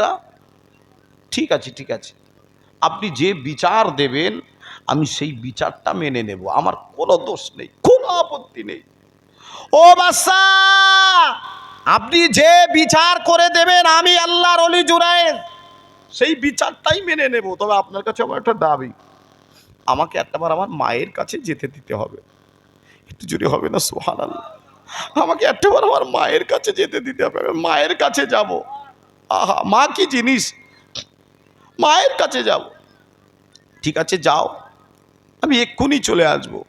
সমস্যা? ঠিক আছে ঠিক আছে, আপনি যে বিচার দেবেন আমি সেই বিচারটা মেনে নেব, আমার কোনো দোষ নেই, কোনো আপত্তি নেই। ও বাদশা, আপনি যে বিচার করে দেবেন আমি আল্লাহর ওলি জুরায়েদ সেই বিচারটাই মেনে নেব। তবে আপনার কাছে আমার একটা দাবি, আমাকে একটাবার আমার মায়ের কাছে যেতে দিতে হবে। একটু জোরে হবে না সুবহানাল্লাহ? আমাকে একটাবার আমার মায়ের কাছে যেতে দিতে হবে, আমি মায়ের কাছে যাব। আহা, মা কি জিনিস, মায়ের কাছে যাব। ঠিক আছে যাও, আমি এক্ষুনি চলে আসবো।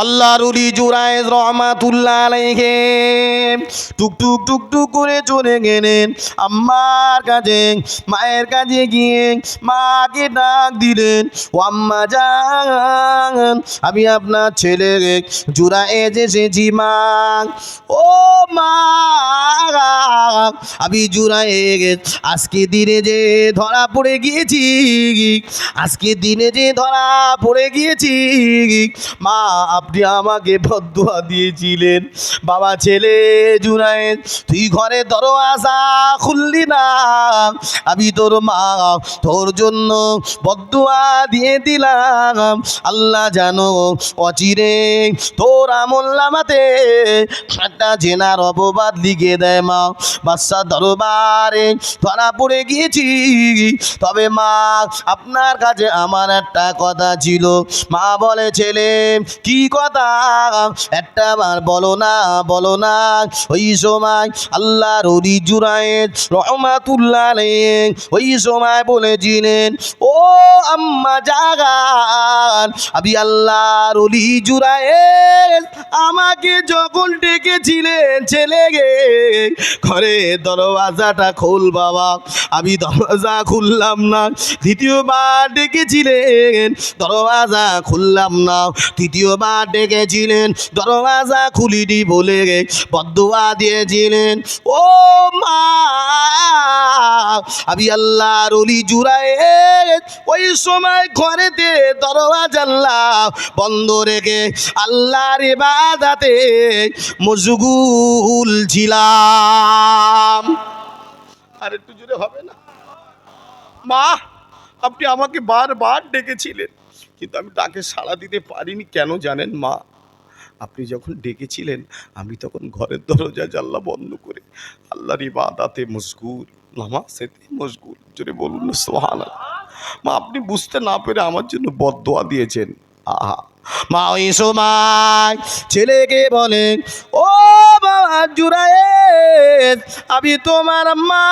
আল্লাহর ওলি জুরায়েদ রহমাতুল্লাহ আলাইহি টুকটুক টুকটুক করে চলে গেলেন আম্মার কাছে। মায়ের কাছে গিয়ে মাকে ডাক দিলেন, ও আম্মা জান, আমি আপনার ছেলে জুরায়েদ এসেছি মা। ও মা, আমি জুরায়েদ আজকে দিনে যে ধরা পড়ে গিয়েছি, আজকে দিনে যে ধরা পড়ে গিয়েছি মা, আপনি আমাকে বদদুয়া দিয়েছিলেন, বাবা ছেলে জুরায়েদ তুই ঘরে দরওয়াজা খুললি না, আমি তোর মা তোর জন্য বদদুয়া দিয়ে দিলাম। আল্লাহ জানো অচিরে তোর আমলনামাতে একটা জেনার অপবাদ লিখে দেয় মা। বাদশার দরবারে ধরা পড়ে গিয়েছি, তবে মা আপনার কাছে আমার একটা কথা ছিল। মা বলে, ছেলে কি কথা, একটা বার বলো না বলো না। ওই সময় আল্লাহর ওলি জুরায়েদ রহমাতুল্লাহ আলাইহি ওই সময় বলেছিলেন, ও আম্মা জাগান, আমি আল্লাহর ওলি জুরায়েদ আমাকে যখন ডেকেছিলেন ছেলে গে ঘরে দরওয়াজাটা খোল বাবা, আমি দরওয়াজা খুললাম না। দ্বিতীয়বার ডেকেছিলেন, দরওয়াজা খুললাম না। তৃতীয়বার ডেকেছিলেন, দরওয়াজা খুলিনি বলে বদদুয়া দিয়েছিলেন। ও মা, আমি আল্লাহর ওলি জুরায়েদ ওই সময় ঘরেতে দরওয়াজা বন্ধ রেখে আল্লাহর ইবাদতে মশগুল ছিলাম। আর একটু জোরে হবে না? মা, আপনি আমাকে বারবার ডেকেছিলেন, কিন্তু আমি ডাকে সাড়া দিতে পারিনি। কেন জানেন মা? আপনি যখন ডেকেছিলেন আমি তখন ঘরের দরজা জানলা বন্ধ করে আল্লাহর ইবাদতে মশগুল, নামাজেতে মশগুল। জোরে বলুন না সুবহানাল্লাহ। মা, আপনি বুঝতে না পেরে আমার জন্য বদদুয়া দিয়েছেন। আহা, মা ওই সময় ছেলেকে বলেন, ও বাবা জুরায়েদ, আমি তোমার মা,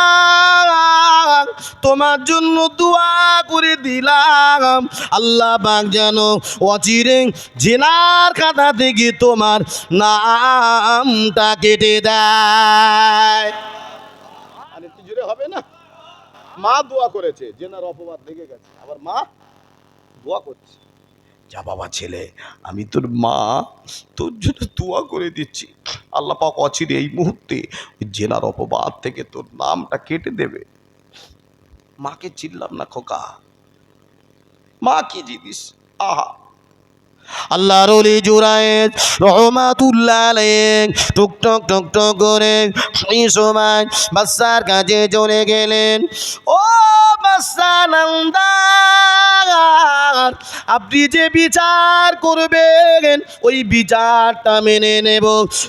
তোমার জন্য দোয়া করে দিলাম আল্লাহ পাক যেন অচিরে জিনার খাতা থেকে তোমার নামটা কেটে দেয়। আর একটু জোরে হবে না? মা দোয়া করেছে, জিনার অপবাদ লেগে গেছে, আবার মা দোয়া করছে। যা বাবা ছেলে, আমি তোর মা, তোর জন্য দোয়া করে দিচ্ছি, আল্লাহ পাক অচিরে এই মুহূর্তে জেনার অপবাদ থেকে তোর নামটা কেটে দেবে। মাকে চিনলাম না খোকা, মা কি জিনিস। আহা, আল্লাহর ওলি জুরায়েদ রহমাতুল্লাহ আলাইহি টুকটক টুকটক করে এই সময় বাদশার কাছে চলে গেলেন। ও বাদশা নামদার, আপনি যে বিচার করবেন ওই বিচারটা মেনে নেব,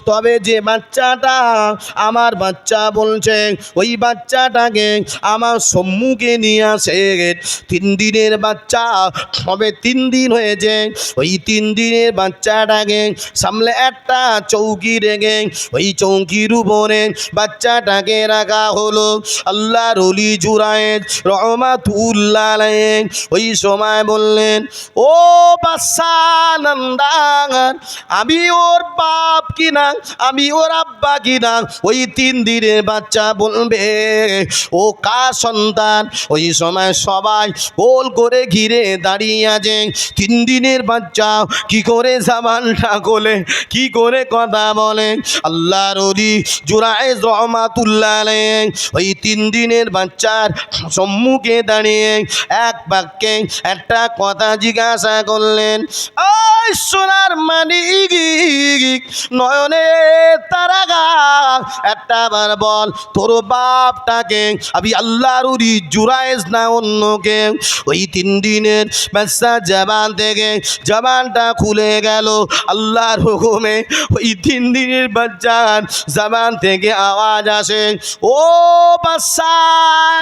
তবে যে বাচ্চাটা আমার বাচ্চা বলছে ওই বাচ্চাটাকে আমার সম্মুখে নিয়ে আসে। 3 দিনের বাচ্চা হবে, 3 দিন হয়েছে, ওই 3 দিনের বাচ্চাটাকে সামলে একটা চৌকি রেখে ওই চৌকির উপরে বাচ্চাটাকে রাখা হলো। আল্লাহর ওলি জুরায়েদ রহমাতুল্লাহ আলাইহি ওই সময় বললেন, ও বাদশা নামদার, আমি ওর বাপ কিনা, আমি ওর আব্বা কিনা ওই 3 দিনের বাচ্চা বলবে ও কার সন্তান। ওই সময় সবাই গোল করে ঘিরে দাঁড়িয়ে আছে। 3 দিনের বাচ্চা কি করে জাবানটা খোলে, কি করে কথা বলে। আল্লাহর ওলি জুরায়েদ রহমাতুল্লাহ আলাইহি ওই 3 দিনের বাচ্চার সম্মুখ সম্মুখে দাঁড়িয়ে এক বাক্যে একটা কথা জিজ্ঞাসা করলেন, ওই সোনার মানিক, নয়নে তারাগা, একটা বার বল তোর বাপটাকে আমি আল্লাহর ওলি জুরায়েজ না অন্য কেউ? ওই 3 দিনের বাচ্চা জবান থেকে জবানটা খুলে গেল আল্লাহর হুকুমে। ওই 3 দিনের বাচ্চার জবান থেকে আওয়াজ আসে, ও বাচ্চা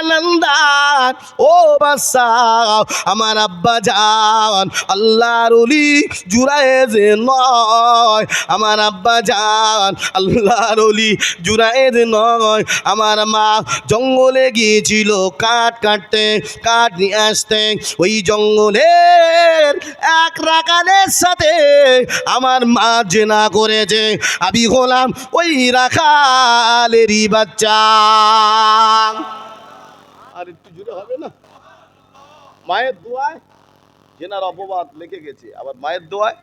নন্দান, ও বাচ্চা আমার আব্বা জান আল্লাহর ওলি জুরায়েজ নয়, আমার আব্বা জান আল্লাহর ওলি জুরায়েজ নয়। আমার মা জঙ্গলে গিয়েছিল কাঠ কাটতে, কাঠ নিয়ে আসতে। ওই জঙ্গলের এক রাখালের সাথে আমার মা জেনা করেছে। আমি হলাম ওই রাখালেরই বাচ্চা। আর একটু জোরে হবে না? মায়ের দোয়ায় জেনার অপবাদ লেগে গেছে, আবার মায়ের দোয়ায়।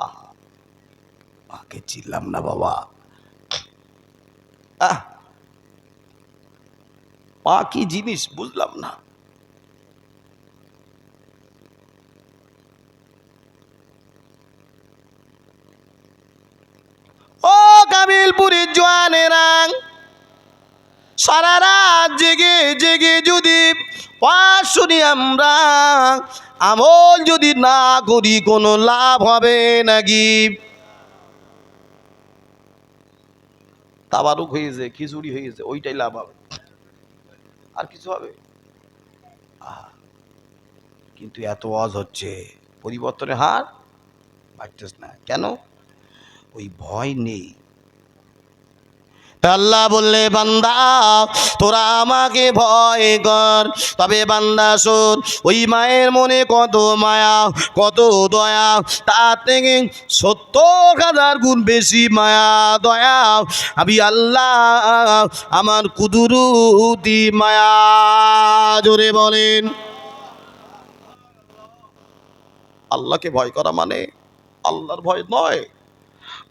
আহা, মাকে চিনলাম না বাবা। মা কি জিনিস বুঝলাম না। ও কাবিলপুরের জওয়ানেরা, সারা রাত জেগে জেগে যদি ওয়াজ শুনি আমরা, আমল যদি না করি কোনো লাভ হবে নাকি? তাবারুক হয়েছে, খিচুড়ি হয়েছে, ওইটাই লাভ হবে, আর কিছু হবে? কিন্তু এত ওয়াজ হচ্ছে, পরিবর্তনের হার বাড়তেছে না কেন? ওই ভয় নেই। আল্লাহ বললে, বান্দা তোরা আমাকে ভয় কর। তবে বান্দা শোন, ওই মায়ের মনে কত মায়া, কত দয়া, তার থেকে 70,000 গুণ বেশি মায়া দয়া আমি আল্লাহ আমার কুদরতি মায়া। জোরে বলেন। আল্লাহকে ভয় করা মানে আল্লাহর ভয় নয়।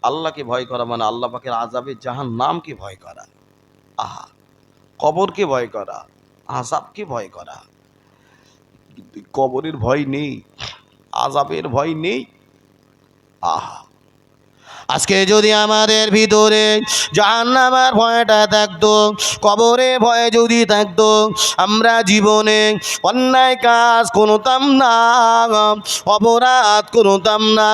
আল্লাহকে ভয় করা মানে আল্লাহ পাকের আযাবে জাহান্নামকে ভয় করা, আহা, কবরকে ভয় করা, আযাবকে ভয় করা। কিন্তু কবরের ভয় নেই, আযাবের ভয় নেই। আহা, আজকে যদি আমাদের ভিতরে জাহান্নামের ভয়টা থাকতো, কবরে ভয় যদি থাকতো, আমরা জীবনে অন্যায় কাজ করতাম না, অপরাধ করতাম না,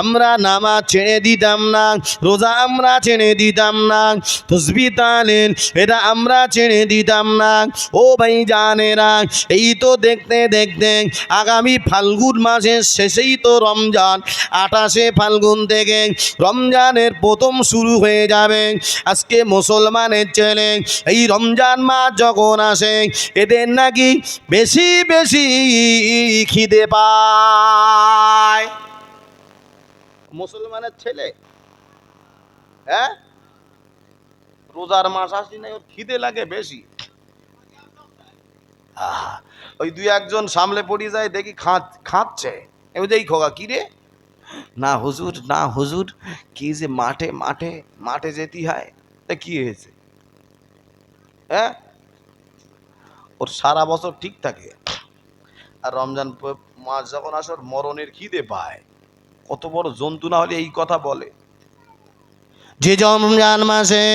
আমরা নামাজ ছেড়ে দিতাম না, রোজা আমরা ছেড়ে দিতাম না, তাসবিহ তাহলিল এটা আমরা ছেড়ে দিতাম না। ও ভাই জানেরা, এই তো দেখতে দেখতে আগামী ফাল্গুন মাসের শেষেই তো রমজান। 28শে ফাল্গুন থেকে রমজানের প্রথম শুরু হয়ে যাবে। আজকে মুসলমানের ছেলে এই রমজান মাস যখন আসে, এদের নাকি বেশি বেশি খিদে পায়। মুসলমানের ছেলে, হ্যাঁ, রোজার মাস আসি না, ওর খিদে লাগে বেশি। ওই 2-1 সামলে পড়ি যায়, দেখি খাচ্ছে, এই খোকা কি রে? না হুজুর, না হুজুর, কি যে মাঠে মাঠে মাঠে যেতে হয়। তা কি হয়েছে? হ্যাঁ, ওর সারা বছর ঠিক থাকে, আর রমজান মাস যখন আসে ওর মরণের খিদে পায়। কত বড় জন্তু না হলে এই কথা বলে? যে রমজান মাসে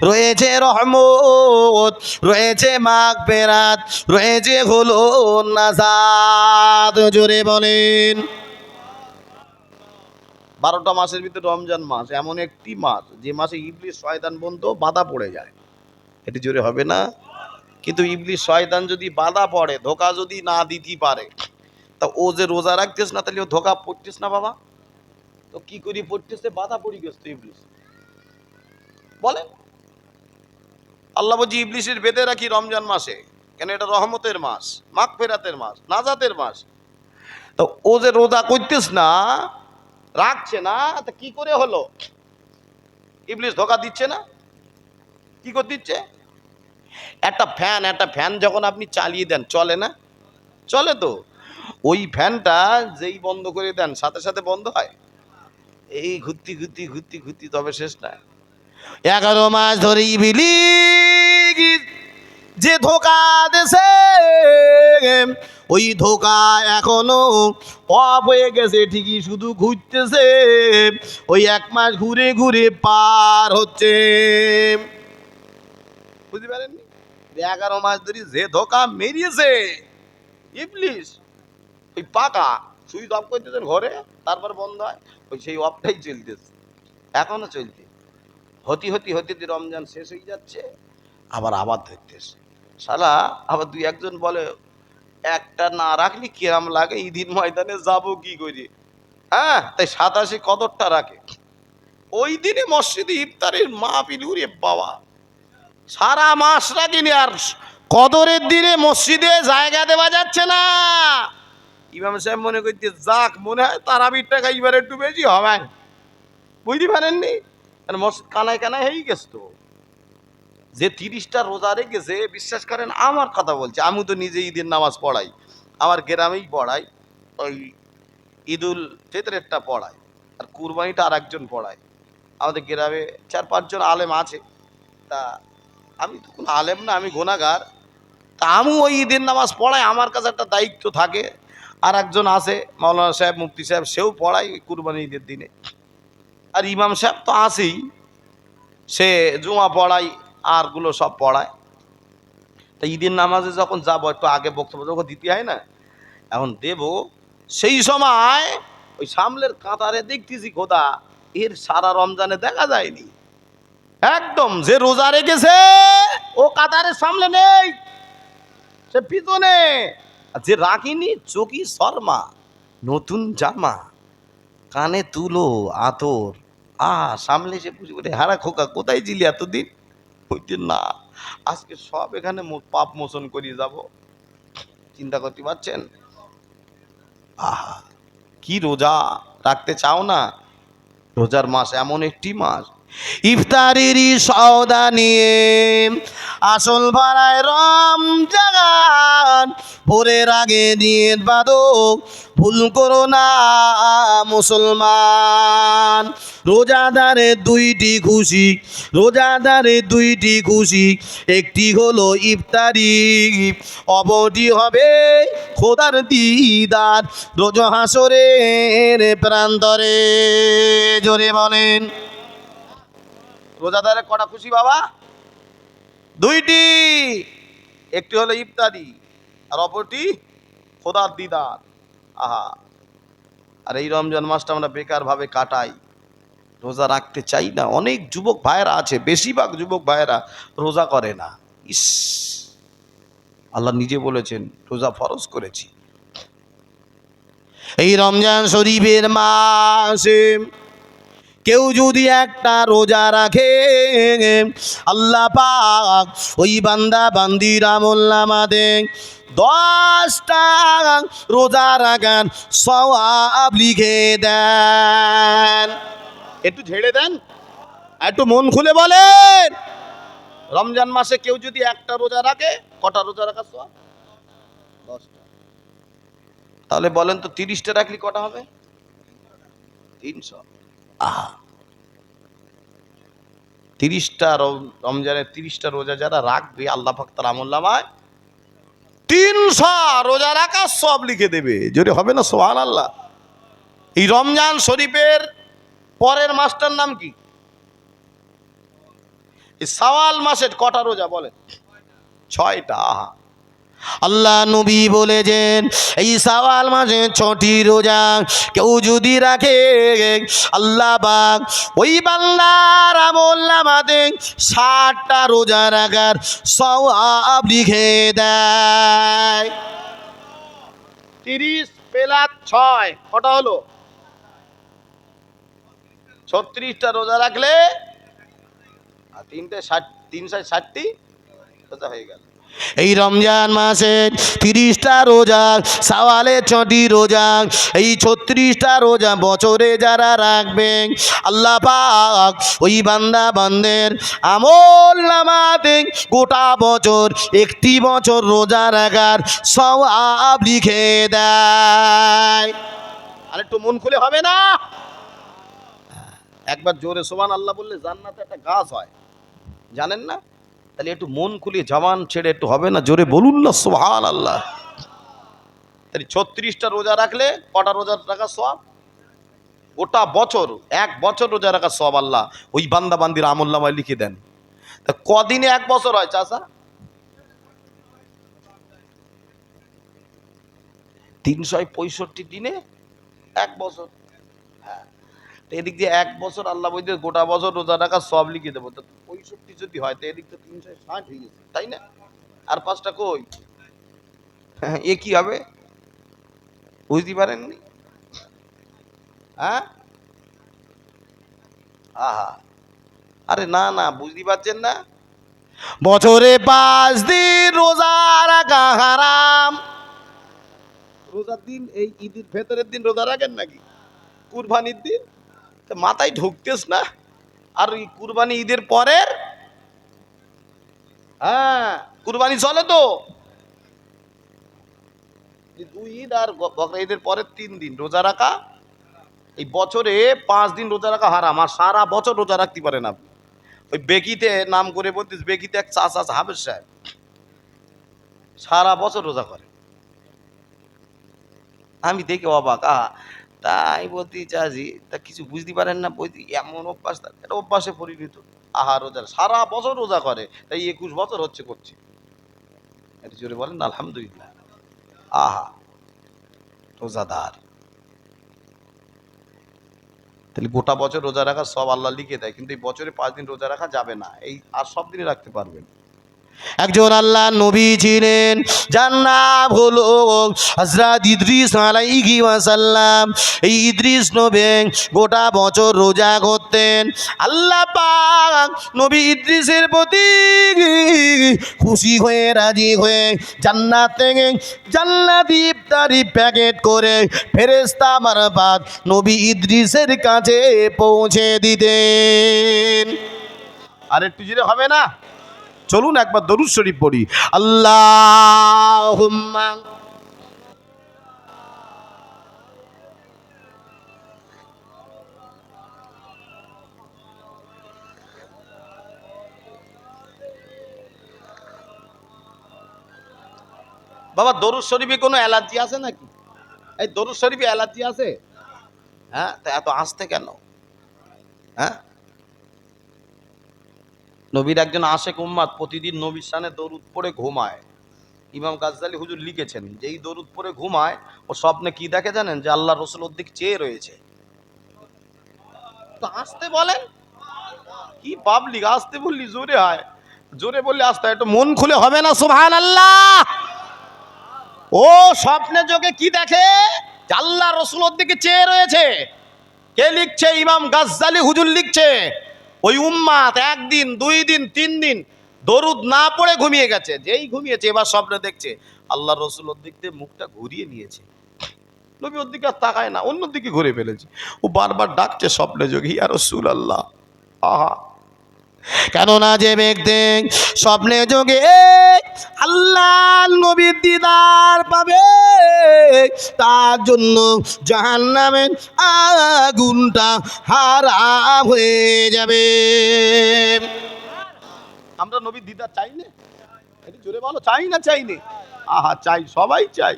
রয়েছে রহমত, রয়েছে মাগফিরাত, রয়েছে হলো নাজাত। জোরে বলেন। 12টা মাসের ভিতরে রমজান মাস এমন একটি মাস যে মাসে ইবলিস শয়তান বন্ধ বাধা পড়ে যায়। এটি জোরে হবে না? কিন্তু ইবলিস শয়তান যদি বাধা পড়ে, ধোকা যদি না দিতে পারে, তা ও যে রোজা রাখতেছ না, তাহলে ও ধোকা পড়তেছ না বাবা? তো কি করি পড়তেছে? বাধা পড়ে গেছে তো ইবলিস। বলেন, আল্লাহ বলছি ইবলিসের বেঁধে রাখি রমজান মাসে, কেন? এটা রহমতের মাস, মাগফিরাতের মাস, নাজাতের মাস। তো ও যে রোজা করতেছ না, রাখছে না, তা কি করে হলো? ইবলিস ধোকা দিচ্ছে না? কি করে দিচ্ছে? একটা ফ্যান যখন আপনি চালিয়ে দেন, চলে না? চলে তো। ওই ফ্যানটা যেই বন্ধ করে দেন, সাথে সাথে বন্ধ হয়। এই ঘুরতি ঘুরতি ঘুরতি ঘুরতি তবে শেষ না। 11 মাস ধরে ইবলিস যে ধোকা দেশে ওই ধোকা এখনো অফ হয়ে গেছে ঠিকই, শুধু ঘুরতেছে, ওই 1 মাস ঘুরে ঘুরে পার হচ্ছে। বুঝতে পারেননি? 11 মাস ধরে যে ধোকা মেরিয়েছে ইবলিশ, ওই পাকা সুইচ অফ করতেছেন ঘরে, তারপর বন্ধ হয়, ওই সেই অফটাই চলতেছে, এখনো চলছে। হতি হতি হতি রমজান শেষ হয়ে যাচ্ছে, আবার আবার ধরতেছে শালা। আবার 2-1 জন বলে একটা না রাখলি কিরাম লাগে, ঈদের ময়দানে যাবো কি করে। হ্যাঁ, তাই 87 কদরটা রাখে। ওই দিনে মসজিদে ইফতারের মাহফিল, উরে বাবা, সারা মাস রাখিনি, আর কদরের দিনে মসজিদে জায়গা দেওয়া যাচ্ছে না। ইমাম সাহেব মনে করতে যাক, মনে হয় তারাবির টাকা এবার একটু বেশি হবে। বুঝতে পারেননি? মসজিদ কানায় কানায় হয়ে গেছে। তো যে 30টা রোজা রেখেছে, বিশ্বাস করেন, আমার কথা বলছে, আমি তো নিজে ঈদের নামাজ পড়াই, আমার গ্রামেই পড়াই, ওই ঈদুল ফিতরেরটা পড়াই, আর কুরবানিটা আর একজন পড়ায়। আমাদের গ্রামে 4-5 জন আলেম আছে। তা আমি তো কোনো আলেম না, আমি গুনাহগার। তা আমি ওই ঈদের নামাজ পড়াই, আমার কাছে একটা দায়িত্ব থাকে। আর একজন আছে মাওলানা সাহেব, মুফতি সাহেব, সেও পড়ায় কুরবানি ঈদের দিনে। আর ইমাম সাহেব তো আছেই, সে জুমা পড়ায়, আরগুলো সব পড়ায়। তা ঈদের নামাজে যখন যাবো, একটু আগে বক্তব্য যখন দিতে হয় না, এখন দেব, সেই সময় ওই সামনের কাতারে দেখতেছি, খোদা, এর সারা রমজানে দেখা যায়নি। একদম যে রোজা রেখেছে ও কাতারের সামনে নেই, সে পিছনে। আর যে রাখিনি, চোখি শর্মা, নতুন জামা, কানে তুলো আতর, সামনে সে বুঝে বলে, হারা খোকা কোথায় ছিলি এতদিন? বলছে না, আজকে সব এখানে পাপ মোচন করিয়ে যাব। চিন্তা করতে পারছেন? আহা, কি রোজা রাখতে চাও না? রোজার মাস এমন একটি মাস, ইফতারেরই সওদা নিয়ে আসল ভাড়ায় রমজান, ভোরের আগে নিয়ত বাঁধো, ভুল করো না মুসলমান। রোজাদারে 2টি খুশি, রোজাদারে 2টি খুশি, একটি হলো ইফতারি, অপরটি হবে খোদার দিদার রোজ হাসরের প্রান্তরে। জোরে বলেন। রোজাদারে কটা খুশি বাবা? 2টি। একটি হলো ইফতারি, আর অপরটি খোদার দিদার। আহা, আর এই রমজান মাসটা আমরা বেকার ভাবে কাটাই, রোজা রাখতে চাই না। অনেক যুবক ভাইয়েরা আছে, বেশিরভাগ যুবক ভাইয়েরা রোজা করে না। ইস, আল্লাহ নিজে বলেছেন রোজা ফরজ করেছি। এই রমজান শরীফের মাসে কেউ যদি একটা রোজা রাখে, আল্লাহ পাক ওই বান্দা বান্দির আমলনামা দেন 10টা রোজা রাখার সওয়াব লিখে দেন। একটু ঝেড়ে দেন, একটু মন খুলে বলেন, রমজান মাসে কেউ যদি একটা রোজা রাখে, কটা রোজা রাখার সওয়াব? 10টা। তাহলে বলেন তো 30টা রাখলে কটা হবে? 300। আহা, 30টা রমজানের 30টা রোজা যারা রাখবে, আল্লাহ পাক তার আমলনামায় 300 রোজা রাখা সব লিখে দেবে। যদি হবে না সুবহানাল্লাহ। এই রমজান শরীফের পরের মাসটার নাম কি? এই শাওয়াল মাসের কটা রোজা বলেন? 6টা। আহা, আল্লাহ নবী বলেছেন এই শাওয়াল মাসে 6টি রোজা কেউ যদি রাখে, আল্লাহ পাক ওই বান্দার আমলনামাতে 60টা রোজা রাখার সওয়াব লিখে দেয়। 30 প্লাস 6 কটা হলো? 36টা রোজা রাখলে 360টি রোজা হয়ে গেল। এই রমজান মাসে 30টা রোজা, শাওয়ালে 6টি রোজা, এই 36টা রোজা বছরে যারা রাখবেন, আল্লাহ পাক ওই বান্দা বান্দের আমলনামাতে গোটা বছর, একটি বছর রোজা রাখার সওয়াব লিখে দেয়। আর একটু মন খুলে হবে না? একবার জোরে সুবহানাল্লাহ বললে জান্নাতে একটা গাছ হয়, জানেন না? তাহলে একটু মন খুলে জবান ছেড়ে একটু হবে না? জোরে বলুন না সুবহানাল্লাহ। তাহলে 36টা রোজা রাখলে কটা রোজা রাখা সওয়াব? গোটা বছর, 1 বছর রোজা রাখা সওয়াব আল্লাহ ওই বান্দা বান্দির আমলনামায় লিখে দেন। তা কদিনে 1 বছর হয় চাচা? 365 দিনে 1 বছর। হ্যাঁ, তো এদিক দিয়ে 1 বছর আল্লাহ বলতে গোটা বছর রোজা রাখা সওয়াব লিখে দেবো। তো 65 যদি হয় তো এদিক তো 360 হয়ে গেছে, তাই না? আর 5টা কই? হ্যাঁ, এ কি হবে বুঝতে পারেননি? হ্যাঁ, আহা, আরে না না, বুঝতে পারছেন না? বছরে 5 দিন রোজা রাখা হারাম। রোজার দিন এই ঈদের ভেতরের দিন রোজা রাখেন নাকি? কুরবানির দিন তো মাথায় ঢুকতেস না। আর ওই কুরবানি ঈদের পরের, হ্যাঁ কুরবানি চলে তো 2 ঈদ আর বকরা ঈদের পরের 3 দিন রোজা রাখা। এই বছরে 5 দিন রোজা রাখা হারাম, আর সারা বছর রোজা রাখতে পারেন আপনি। ওই বেকিতে নাম করে বলতিস, বেকিতে এক চাচা হাফেজ সাহেব সারা বছর রোজা করে। আমি দেখে অবাক, তাই বলতে চাচি তা কিছু বুঝতে পারেন না? বলতে এমন অভ্যাস, এটা অভ্যাসে পরিণত। আহা, রোজা সারা বছর রোজা করে, তাই 21 বছর হচ্ছে করছে। এটা জোরে বলেন আলহামদুলিল্লাহ। আহা, রোজাদার। তাহলে গোটা বছর রোজা রাখা সব আল্লাহ লিখে দেয়, কিন্তু এই বছরে 5 দিন রোজা রাখা যাবে না। এই আর সব দিনই রাখতে পারবেন। একজন আল্লাহ নবী ছিলেন, যার নাম হলো হযরত ইদ্রিস আলাইহি ওয়াসাল্লাম। এই ইদ্রিস নবী গোটা বছর রোজা করতেন। আল্লাহ পাক নবী ইদ্রিসের প্রতি খুশি হয়ে রাজি হয়ে জান্নাত থেকে জান্নাতি ইফতারি প্যাকেট করে ফেরেশতা মারফত নবী ইদ্রিসের কাছে পৌঁছে দিতেন। আর একটু জোরে হবে না? চলুন একবার দরুদ শরীফ পড়ি। আল্লাহুম্মা বাবা, দরুদ শরীফে কোনো অ্যালার্জি আছে নাকি? এই দরুদ শরীফে অ্যালার্জি আছে? হ্যাঁ, তা এত আসতে কেন? হ্যাঁ, নবীর একজন আশেক উম্মাদ প্রতিদিন নবীর শানে দরুদ পড়ে ঘুমায়। ইমাম গাজ্জালী হুজুর লিখেছেন যে এই দরুদ পড়ে ঘুমায়, ও স্বপ্নে কি দেখে জানেন? যে আল্লাহ রসুল ওর দিকে চেয়ে রয়েছে। তো আসতে বলেন, কি পাবলিক, আসতে বললি জোরে হয়, জোরে বললে আসতে হয়, একটু মন খুলে হবে না সুবহানাল্লাহ? ও স্বপ্নে যোগে কি দেখে? যে আল্লাহ রসুল ওর দিকে চেয়ে রয়েছে। কে লিখছে? ইমাম গাজ্জালী হুজুর লিখছে। ওই উম্মাত 1 দিন 2 দিন 3 দিন দরুদ না পড়ে ঘুমিয়ে গেছে। যেই ঘুমিয়েছে এবার স্বপ্নে দেখছে আল্লাহ রসুল ওর দিক দিয়ে মুখটা ঘুরিয়ে নিয়েছে। নবী ওর দিকে আর তাকায় না, অন্যদিকে ঘুরে ফেলেছে। ও বারবার ডাকছে স্বপ্নে যোগে, ইয়া রাসূলুল্লাহ। আহা, কেননা যে ব্যক্তি স্বপ্নে যোগে আল্লাহ নবীর দিদার পাবে, তার জন্য জাহান্নামের আগুনটা হারাম হয়ে যাবে। আমরা নবীর দিদার চাই না? একটু জোরে বলো, চাই না চাই না? আহা, চাই, সবাই চাই,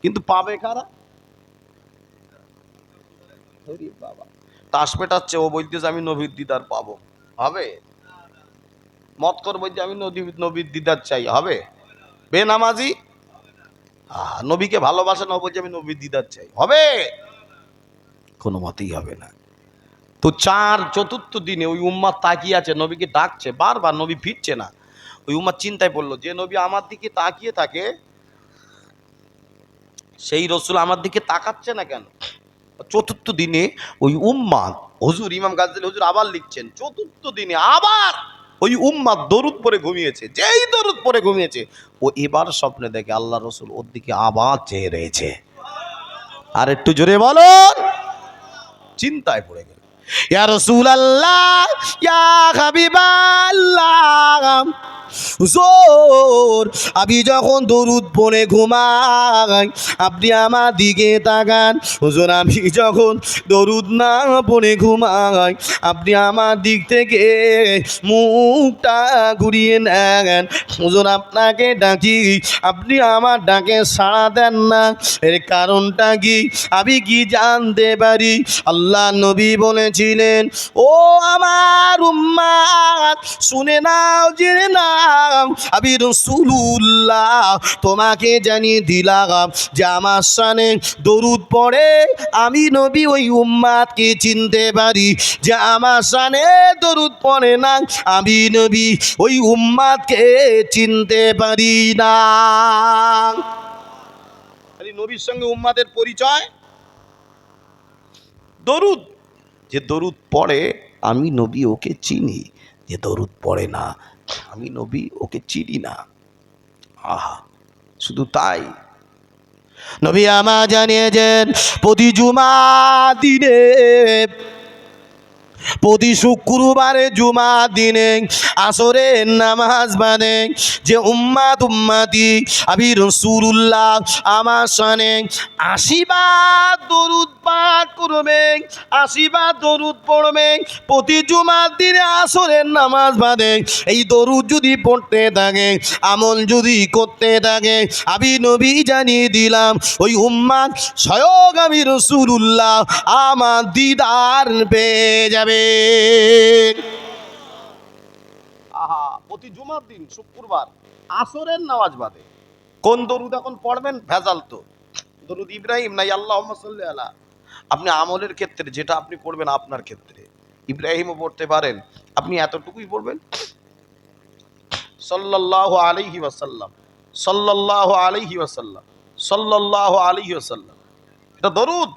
কিন্তু পাবে কারা? বাবা তাস পেটাচ্ছে, ও বলতেছে আমি নবীর দিদার পাবো, হবে? মতকর বলতে আমি নবীর দিদার চাই, হবে? বেনামাজি নবীকে ভালোবাসে না, বলছে আমি নবীর দিদার চাই, হবে? কোনো মতেই হবে না। তো 4th দিনে ওই উম্মাদ তাকিয়ে আছে, নবীকে ডাকছে বারবার, নবী ফিরছে না। ওই উম্মাদ চিন্তায় পড়লো, যে নবী আমার দিকে তাকিয়ে থাকে সেই রসুল আমার দিকে তাকাচ্ছে না কেন? 4th দিনে ওই উম্মাদ, হুজুর ইমাম গাজ্জালী হুজুর আবার লিখছেন, 4th দিনে আবার ওই উম্মাদ দরুদ পড়ে ঘুমিয়েছে। যেই দরুদ পড়ে ঘুমিয়েছে, ও এবার স্বপ্নে দেখে আল্লাহ রসুল ওর দিকে আবার চেয়ে রয়েছে। আর একটু জোরে বলুন। চিন্তায় পড়ে গেল, ইয়া রাসূলুল্লাহ, ইয়া হাবিবাল্লাহ, হুজুর আমি যখন দরুদ পড়ে ঘুমাই আপনি আমার দিকে তাকান। হুজুর আমি যখন দরুদ না পড়ে ঘুমাই আপনি আমার দিক থেকে মুখটা ঘুরিয়ে নেন। হুজুর আপনাকে ডাকি আপনি আমার ডাকে সাড়া দেন না, এর কারণটা কি আমি কি জানতে পারি? আল্লাহ নবী বলেছিলেন, ও আমার উম্মাত শুনে নাও, জেনে নাও, আমি রাসূলুল্লাহ তোমাকে জানিয়ে দিলাম যে আমার শানে দরুদ পড়ে আমি নবী ওই উম্মাতকে চিনতে পারি। যে আমার শানে দরুদ পড়ে না আমি নবী ওই উম্মাতকে চিনতে পারি না। নবীর সঙ্গে উম্মাদের পরিচয় দরুদ। যে দরুদ পড়ে আমি নবী ওকে চিনি, যে দরুদ পড়ে না আমি নবী ওকে চিনি না। আহা, শুধু তাই নবী আমার জানিয়েছেন প্রতি জুমা দিনে, প্রতি শুক্রবারে জুমা দিনে আসরের নামাজ বাদে যে উম্মাতি আমি রাসূলুল্লাহ আমার শানে ৮০ বার দরুদ পাঠ করবে, ৮০ বার দরুদ পড়বে প্রতি জুমার দিনে আসরের নামাজ বাদে। এই দরুদ যদি পড়তে থাকে, আমল যদি করতে থাকে, আমি নবী জানিয়ে দিলাম ওই উম্মাত স্বয়ং আমি রাসূলুল্লাহ আমার দিদার পেয়ে যাবে। আহা, প্রতি জুমার দিন শুক্রবার আসরের নামাজ বাদে কোন দরুদ এখন পড়বেন? ভেজাল তো দরুদ ইব্রাহিম নাই আল্লাহুম্মা সাল্লি আলা। আপনি আমলের ক্ষেত্রে যেটা আপনি পড়বেন আপনার ক্ষেত্রে ইব্রাহিমও পড়তে পারেন, আপনি এতটুকুই পড়বেন সাল্লাল্লাহু আলাইহি ওয়াসাল্লাম, সাল্লাল্লাহু আলাইহি ওয়াসাল্লাম, সাল্লাল্লাহু আলাইহি ওয়াসাল্লাম। এটা দরুদ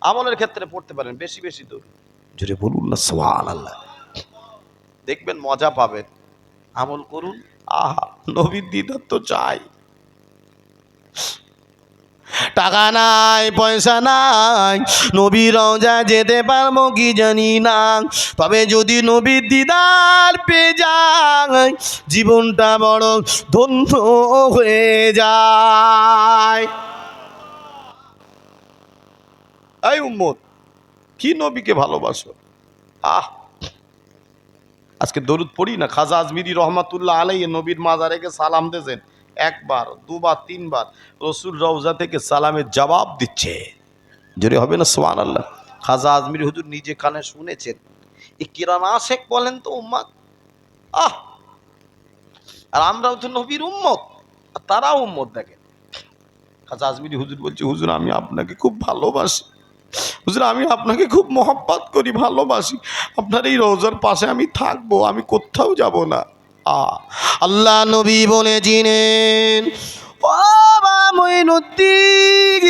আমলের ক্ষেত্রে পড়তে পারেন, বেশি বেশি দরুদ জোরে বলুন না সুবহানাল্লাহ। দেখবেন মজা পাবেন, আমল করুন। আহা, নবীর দিদার তো চাই। টাকা নাই পয়সা নাই নবীর রওজা যেতে পারবো কি জানি না, তবে যদি নবীর দিদার পেয়ে যায় জীবনটা বড় ধন্য হয়ে যায়। এই উম্মত কি নবীকে ভালোবাসো? আজকে দরুদ পড়ি না। খাজা আজমিরি রহমাতুল্লাহ আলাইহি নবীর মাজারে সালাম দিয়েছেন একবার, দুবার, তিনবার। রসুল রওজা থেকে সালামের জবাব দিচ্ছে, জোরে হবে না সুবহানাল্লাহ। খাজা আজমিরি হুজুর নিজে কানে শুনেছেন। এই কিরানা শেখ বলেন তো উম্মত, আর আমরাও তো নবীর উম্মত, আর তারাও উম্মত। দেখেন খাজা আজমিরি হুজুর বলছে, হুজুর আমি আপনাকে খুব ভালোবাসি, হুজুর আমি আপনাকে খুব মহব্বত করি, ভালোবাসি, আপনার এই রওজার পাশে আমি থাকবো, আমি কোথাও যাব না। আল্লাহ নবী বলেছিলেন, ও মঈনুদ্দিন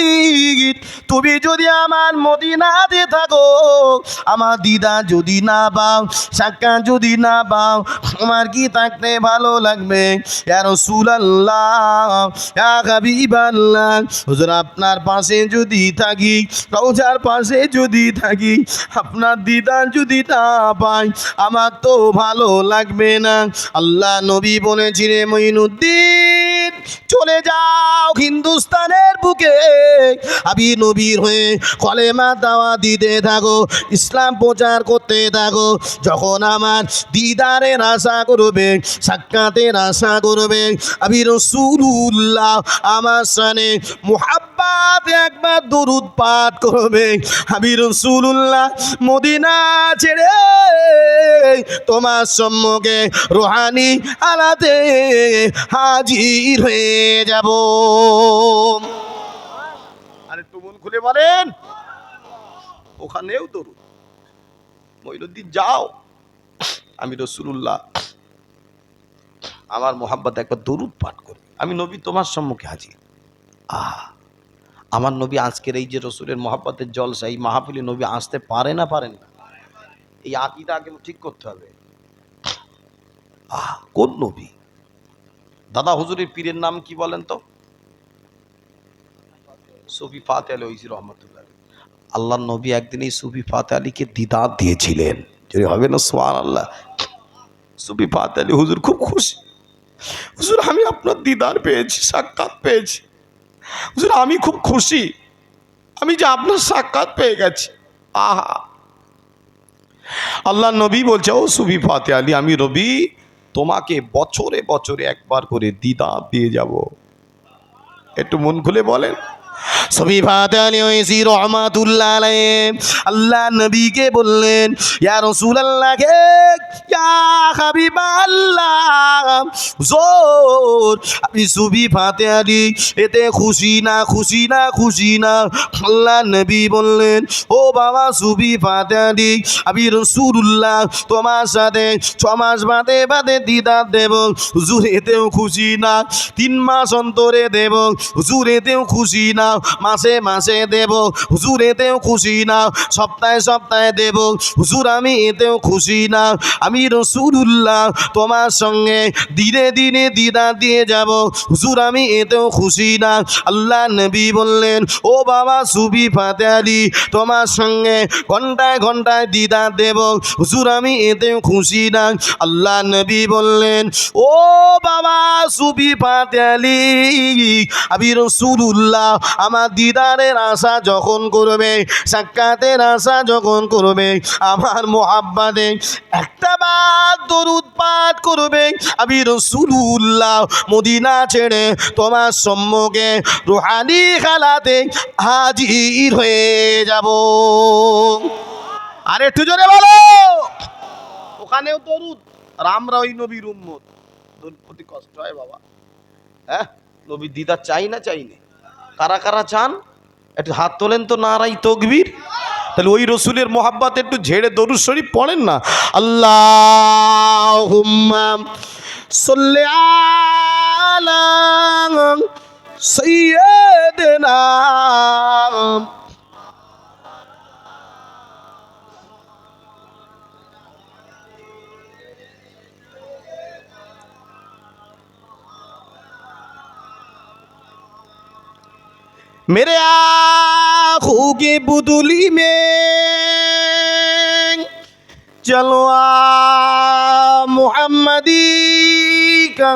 তুমি যদি আমার মদিনাতে থাকো, আমার দিদা যদি না পাও, সাক্ষাৎ যদি না পাও, তোমার কি থাকতে ভালো লাগবে? ইয়া রাসূলুল্লাহ, ইয়া হাবিবাল্লাহ, হুজুর আপনার পাশে যদি থাকি, রওজার পাশে যদি থাকি, আপনার দিদা যদি না পাই আমার তো ভালো লাগবে না। আল্লাহ নবী বলেছিলেন, মঈনুদ্দিন চলে যাও হিন্দুস্তানের বুকে, আমি নবীর হয়ে কলেমা দাওয়া দিতে থাকো, ইসলাম প্রচার করতে থাকো। যখন আমার দিদারের আশা করবে, সাক্ষাতের আশা করবে, আমি রাসূলুল্লাহ আমার শানে মুহাব্বত একবার দরুদ পাঠ করবে, আমি রাসূলুল্লাহ মদিনা ছেড়ে তোমার সম্মুখে রুহানি আলাতে হাজির হয়ে যাব। আর একটু মন খুলে বলেন, ওখানেও দরুদ। মঈনুদ্দিন যাও, আমি রাসূলুল্লাহ আমার মোহাব্বত একবার দরুদ পাঠ করি, আমি নবী তোমার সম্মুখে হাজির। আমার নবী আজকের এই যে রসুলের মোহাব্বতের জলসা, এই মাহফিলে নবী আসতে পারে না, পারেন না? এই আকীদা আগে ঠিক করতে হবে। কোন নবী? দাদা হুজুরের পীরের নাম কি বলেন তো? সুফি ফাতে আলী ওইসি রহমতুল্লাহ। আল্লাহ নবী একদিন এই সুফি ফাতে আলীকে দিদার দিয়েছিলেন, যদি হবে না সুবহানাল্লাহ। সুফি ফাতে আলী হুজুর খুব খুশি। হুজুর আমি আপনার দিদার পেয়েছি, সাক্ষাৎ পেয়েছি। হুজুর আমি খুব খুশি, আমি যে আপনার সাক্ষাৎ পেয়ে গেছি। আহা, আল্লাহ নবী বলছে, ও সুফি ফাতে আলী, আমি রবি তোমাকে বছরে বছরে একবার করে দিদার দিয়ে যাব। একটু মন খুলে বলেন। সুফি ফাতে আলী ওয়াইসি রহমাতুল্লাহ আলাইহি আল্লাহ নবীকে বললেন, ইয়া রাসূলুল্লাহ কে, ইয়া হাবিবাল্লাহ, হুজুর আমি সুফি ফাতে আলী এতে খুশি না, খুশি না, খুশি না। আল্লাহ নবী বললেন, ও বাবা সুফি ফাতে আলী, আমি রাসূলুল্লাহ তোমার সাথে 6 মাস বাদে বাদে দিদার দেব। হুজুর এতেও খুশি না। 3 মাস অন্তরে দেব। হুজুর এতেও খুশি না। মাসে মাসে দেব। হুজুর এতেও খুশি না। সপ্তাহে সপ্তাহে দেব। হুজুর আমি এতেও খুশি না। আমি রাসূলুল্লাহ তোমার সঙ্গে দিনে দিনে দিদার দিয়ে যাব। হুজুর আমি এতেও খুশি না। আল্লাহ নবী বললেন, ও বাবা সুফি ফাতে আলী, তোমার সঙ্গে ঘন্টায় ঘন্টায় দিদার দেব। হুজুর আমি এতেও খুশি না। আল্লাহ নবী বললেন, ও বাবা সুফি ফাতে আলী, আমি রাসূলুল্লাহ আমার দিদারের আশা যখন করবে, সাক্ষাতের আশা যখন করবে, আমার মোহাব্বতে একটা বার দরুদ পাঠ করবে, আমি রাসূলুল্লাহ মদিনা ছেড়ে তোমার সম্মুখে রুহানি খালাতে হাজির হয়ে যাব। আর একটু জোরে বলো। ওখানেও দরুদ, আর আমরা ওই নবীর উম্মত, দরুদ পড়তে কষ্ট হয় বাবা। হ্যাঁ, নবীর দিদার চাই না, চাই না? কারা কারা চান একটু হাত তোলেন তো, নারাই তাকবীর। তাহলে ওই রসুলের মোহাব্বত একটু ঝেড়ে দরুদ শরীফ পড়েন না। আল্লাহুম্মা সাল্লি আলা সাইয়্যিদিনা मेरे आँखों की पुतली में चलो आ मोहम्मदी का,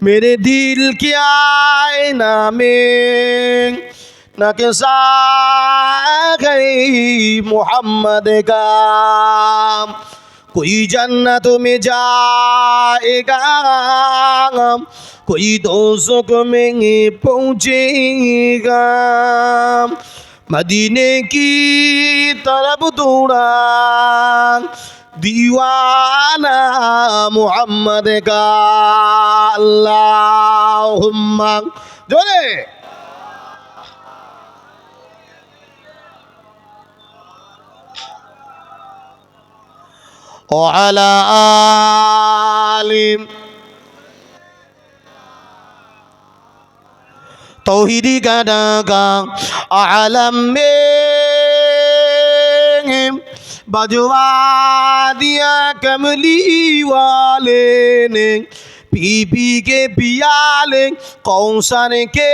मेरे दिल के आईना में नक्शा गई मोहम्मद का। कोई जन्नत में जाएगा, कोई दोज़ख में पहुँचेगा। मदीने की तरफ दौड़ा दीवाना मोहम्मद का। अल्लाहुम्मा जोरे وعلى آل तौहीदी गाना का आलम में बजवा दिया कमली वाले ने, पी पी के पियाले कौसर के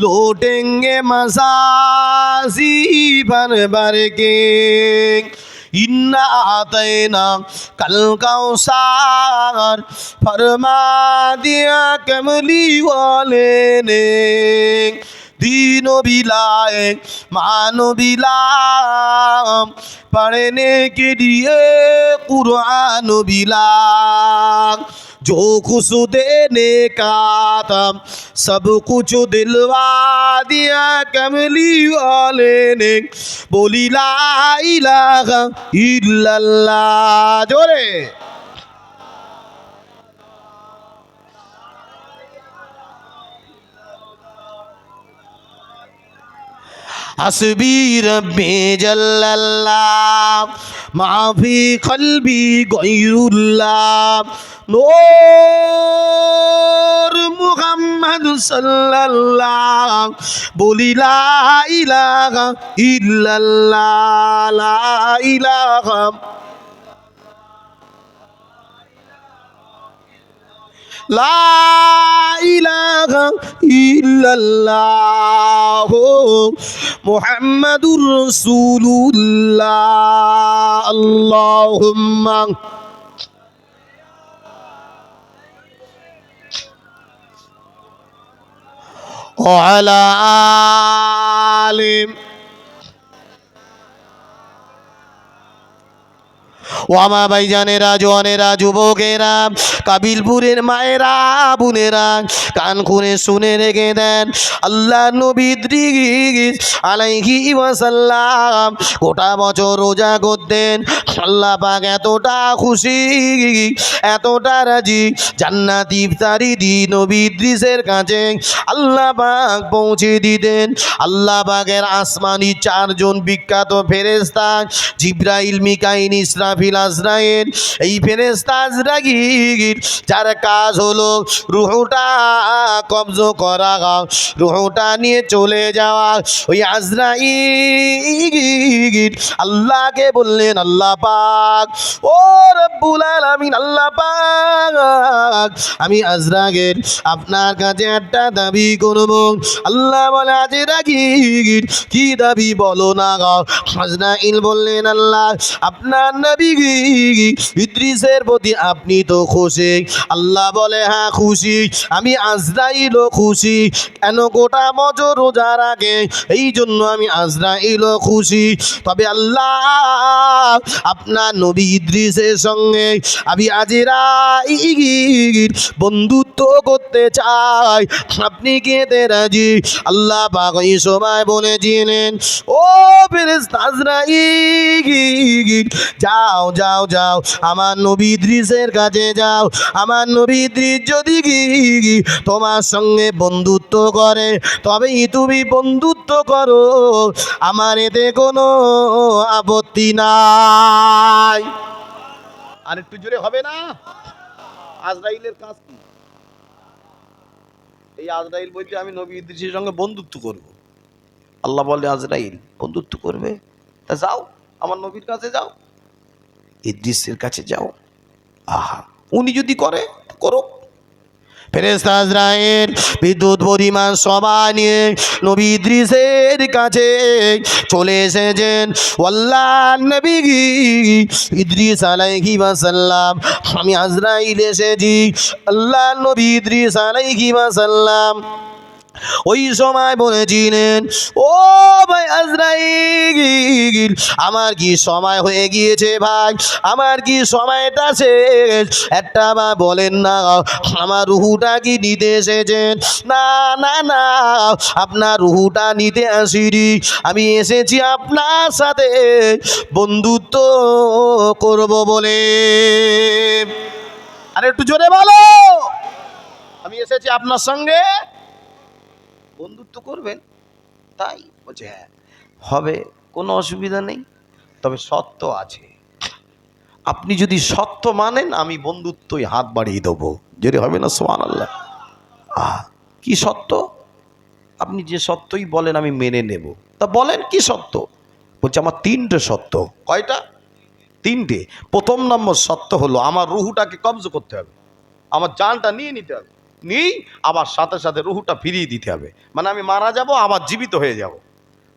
लौटेंगे मज़ाजी भर भर के। इन्ना आतैना कल कौसार फरमा दिया कमली वाले ने। दीनो बिलाए मानो बिलाम पढ़ने के लिए कुरान बिलाम। जो खुश देने का था सब कुछ दिलवा दिया कमली वाले ने। बोली ला इलाहा इल्लल्लाह जोरे। हस्बी रब्बी जल्लल्लाह माफी कल्बी गैरुल्लाह नूर मुहम्मद सल्लल्लाह। बोली ला इलाहा इल्लल्लाह, ला इलाहा ला ইলাহা ইল্লাল্লাহ মুহাম্মাদুর রাসূলুল্লাহ আল্লাহুম্মা ওয়া আলা আলি ও আমার ভাইজানেরা, জওয়ানেরা, যুবকেরা, কাবিলপুরের মায়েরা, বোনেরা, কান খুলে শুনে রেখে দেন। আল্লাহ নবী ইদ্রিস আলাইহি ওয়াসাল্লাম গোটা বছর রোজা করতেন। আল্লাহ পাক এতটা খুশি, এতটা রাজি, জান্নাতি ইফতারি দি নবী ইদ্রিসের কাছে আল্লাহ পাক পৌঁছে দিতেন। আল্লাহ পাকের আসমানি চারজন বিখ্যাত ফেরেশতা জিবরাইল, মিকাইল, ইসরাফিল, আজরাইল, এই ফেরেশতা আজরাইল যার কাজ হলো রূহটা কবজ করা, রূহটা নিয়ে চলে যাওয়া। ওই আজরাইল আল্লাহকে বললেন, আল্লাহ পাক, ও রব্বুল আলামিন, আল্লাহ পাক, আমি আজরাইল আপনার কাছে একটা দাবি করব। আল্লাহ বলে, আজরাইল কি দাবি বলো না। আজরাইল বললেন, আল্লাহ আপনার নবী ইদ্রিসের প্রতি আপনি তো খুশি। আল্লাহ বলে, হ্যাঁ খুশি, আমি আজরাইলও খুশি। কেন? গোটা বছর রোজা রাখে, এই জন্য আমি আজরাইলও খুশি। তবে আল্লাহ আপনার নবী ইদ্রিসের সঙ্গে আমি আজরাইল বন্ধুত্ব করতে চাই, আপনি কি এতে রাজি? আল্লাহ পাক ওই সময় বলেছিলেন, ও ফেরেশতা আজরাইল, যাও যাও যাও, আমার নবী ইদ্রিসের কাছে যাও। আমার নবী ইদ্রিস যদি তোমার সঙ্গে বন্ধুত্ব করে, তবেই তুমি বন্ধুত্ব করো, আমার এতে কোনো আপত্তি নাই। আর একটু জোরে হবে না? আজরাইলের কাজ কি? এই আজরাইল বলছে, আমি নবী ইদ্রিসের সঙ্গে বন্ধুত্ব করব। আল্লাহ বলে, আজরাইল বন্ধুত্ব করবে? তা যাও, আমার নবীর কাছে যাও, ইদ্রিসের কাছে যাও। আহা, উনি যদি করে করো। ফেরেশতা আজরাইল বিদ্যুৎ পরিমাণ সবাই নিয়ে নবী ইদ্রিসের কাছে চলে এসেছেন। আল্লাহর নবী ইদ্রিস আলাইহি ওয়াসাল্লাম, আমি আজরাইল এসেছি। আল্লাহর নবী ইদ্রিস আলাইহি ওয়াসাল্লাম ওই সময় বলেছিলেন, ও ভাই আজরাইল, আমার কি সময় হয়ে গিয়েছে ভাই? আমার কি সময়টা শেষ? একটা বা বলেন না, আমার রুহুটা কি নিতে এসেছেন? না না না, আপনার রুহুটা নিতে আসিনি, আমি এসেছি আপনার সাথে বন্ধুত্ব করব বলে। আরে একটু জোরে বলো, আমি এসেছি আপনার সঙ্গে বন্ধুত্ব করবেন। তাই বলছে, হ্যাঁ হবে, কোনো অসুবিধা নেই, তবে সত্য আছে। আপনি যদি সত্য মানেন, আমি বন্ধুত্বই হাত বাড়িয়ে দেবো। যদি হবে না সুবহানাল্লাহ। কি সত্য? আপনি যে সত্যই বলেন আমি মেনে নেব। তা বলেন কি সত্য? বলছে, আমার তিনটে সত্য। কয়টা? তিনটে। প্রথম নম্বর সত্য হলো, আমার রুহুটাকে কবজ করতে হবে, আমার জানটা নিয়ে নিতে হবে, নিই আবার সাথে সাথে রুহুটা ফিরিয়ে দিতে হবে। মানে আমি মারা যাব, আবার জীবিত হয়ে যাব।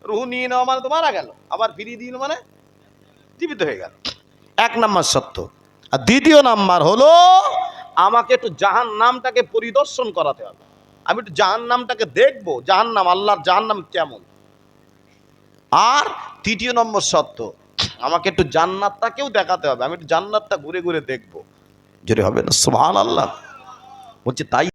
রুহু নিয়ে নেওয়া মানে তো মারা গেল, আবার ফিরিয়ে দিন মানে জীবিত হয়ে গেল। এক নাম্বার সত্য। আর দ্বিতীয় নাম্বার হলো, আমাকে একটু জাহান্নামটাকে পরিদর্শন করাতে হবে। আমি একটু জাহান্নামটাকে দেখবো, জাহান্নাম, আল্লাহর জাহান্নাম কেমন। আর তৃতীয় নম্বর সত্য, আমাকে একটু জান্নাতটাকেও দেখাতে হবে, আমি একটু জান্নাতটা ঘুরে ঘুরে দেখবো। যদি হবে না সুবহানাল্লাহ। বলছে তাই